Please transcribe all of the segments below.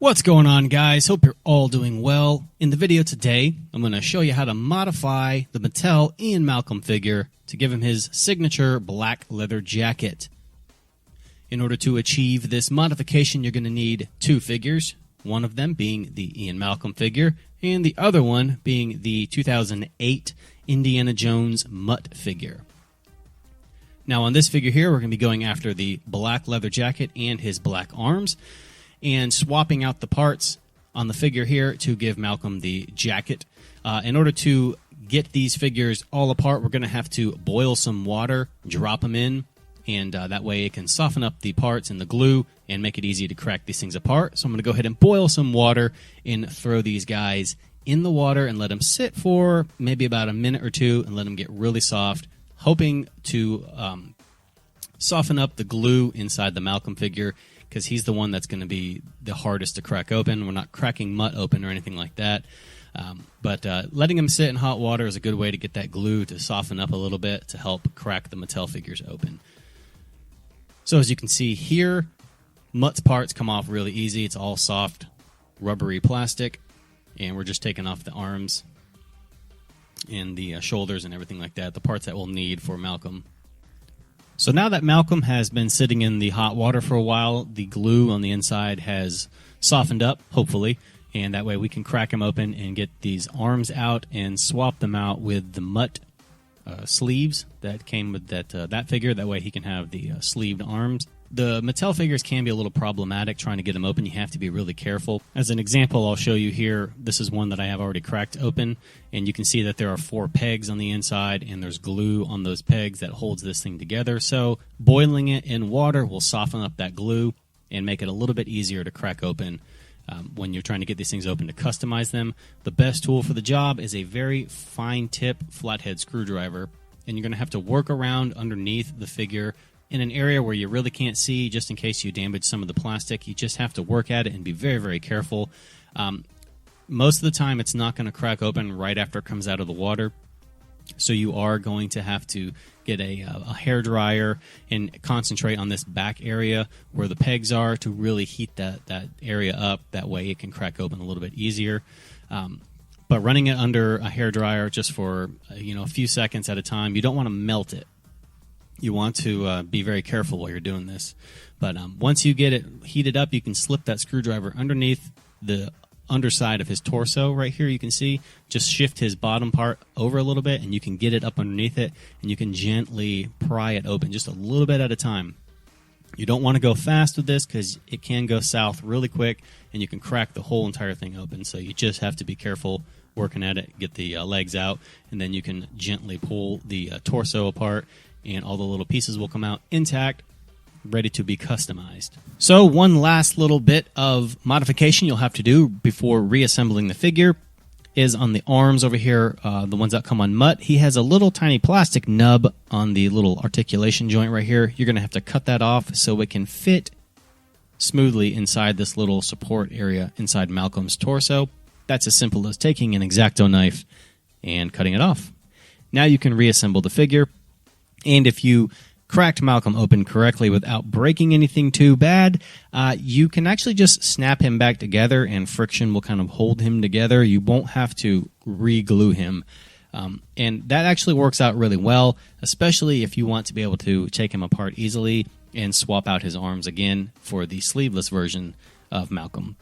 What's going on, guys? Hope you're all doing well. In the video today, I'm going to show you how to modify the Mattel Ian Malcolm figure to give him his signature black leather jacket. In order to achieve this modification, you're going to need two figures, one of them being the Ian Malcolm figure, and the other one being the 2008 Indiana Jones Mutt figure. Now on this figure here, we're going to be going after the black leather jacket and his black arms, and swapping out the parts on the figure here to give Malcolm the jacket. In order to get these figures all apart, we're going to have to boil some water, drop them in, and that way it can soften up the parts and the glue and make it easy to crack these things apart. So I'm going to go ahead and boil some water and throw these guys in the water and let them sit for maybe about a minute or two and let them get really soft, hoping to soften up the glue inside the Malcolm figure, because he's the one that's going to be the hardest to crack open. We're not cracking Mutt open or anything like that. But letting him sit in hot water is a good way to get that glue to soften up a little bit to help crack the Mattel figures open. So as you can see here, Mutt's parts come off really easy. It's all soft, rubbery plastic. And we're just taking off the arms and the shoulders and everything like that, the parts that we'll need for Malcolm. So now that Malcolm has been sitting in the hot water for a while, the glue on the inside has softened up, hopefully, and that way we can crack him open and get these arms out and swap them out with the Mutt sleeves that came with that figure. That way he can have the sleeved arms. The Mattel figures can be a little problematic trying to get them open. You have to be really careful. As an example, I'll show you here. This is one that I have already cracked open, and you can see that there are 4 pegs on the inside, and there's glue on those pegs that holds this thing together. So boiling it in water will soften up that glue and make it a little bit easier to crack open when you're trying to get these things open to customize them. The best tool for the job is a very fine tip flathead screwdriver, and you're going to have to work around underneath the figure in an area where you really can't see, just in case you damage some of the plastic. You just have to work at it and be very, very careful. Most of the time, it's not going to crack open right after it comes out of the water. So you are going to have to get a hair dryer and concentrate on this back area where the pegs are to really heat that area up. That way it can crack open a little bit easier. But running it under a hair dryer just for a few seconds at a time, you don't want to melt it. You want to be very careful while you're doing this. But once you get it heated up, you can slip that screwdriver underneath the underside of his torso right here. You can see, just shift his bottom part over a little bit, and you can get it up underneath it, and you can gently pry it open just a little bit at a time. You don't want to go fast with this because it can go south really quick, and you can crack the whole entire thing open. So you just have to be careful working at it, get the legs out, and then you can gently pull the torso apart, and all the little pieces will come out intact, ready to be customized. So one last little bit of modification you'll have to do before reassembling the figure is on the arms over here, the ones that come on Mutt. He has a little tiny plastic nub on the little articulation joint right here. You're going to have to cut that off so it can fit smoothly inside this little support area inside Malcolm's torso. That's as simple as taking an X-Acto knife and cutting it off. Now you can reassemble the figure. And if you cracked Malcolm open correctly without breaking anything too bad, you can actually just snap him back together, and friction will kind of hold him together. You won't have to re-glue him. And that actually works out really well, especially if you want to be able to take him apart easily and swap out his arms again for the sleeveless version of Malcolm.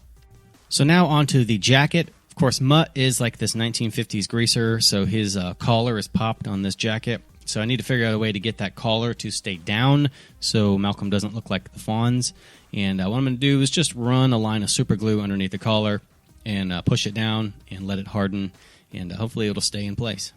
So now onto the jacket. Of course, Mutt is like this 1950s greaser, so his collar is popped on this jacket. So I need to figure out a way to get that collar to stay down so Malcolm doesn't look like the fawns. And what I'm going to do is just run a line of super glue underneath the collar and push it down and let it harden, and hopefully it'll stay in place.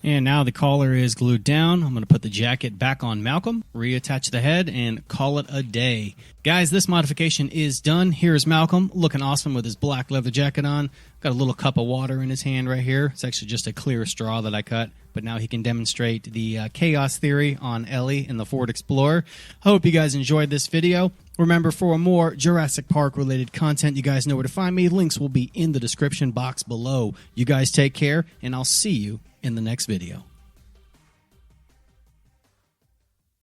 And now the collar is glued down. I'm going to put the jacket back on Malcolm, reattach the head, and call it a day. Guys, this modification is done. Here's Malcolm, looking awesome with his black leather jacket on. Got a little cup of water in his hand right here. It's actually just a clear straw that I cut, but now he can demonstrate the chaos theory on Ellie in the Ford Explorer. Hope you guys enjoyed this video. Remember, for more Jurassic Park related content, you guys know where to find me. Links will be in the description box below. You guys take care, and I'll see you in the next video.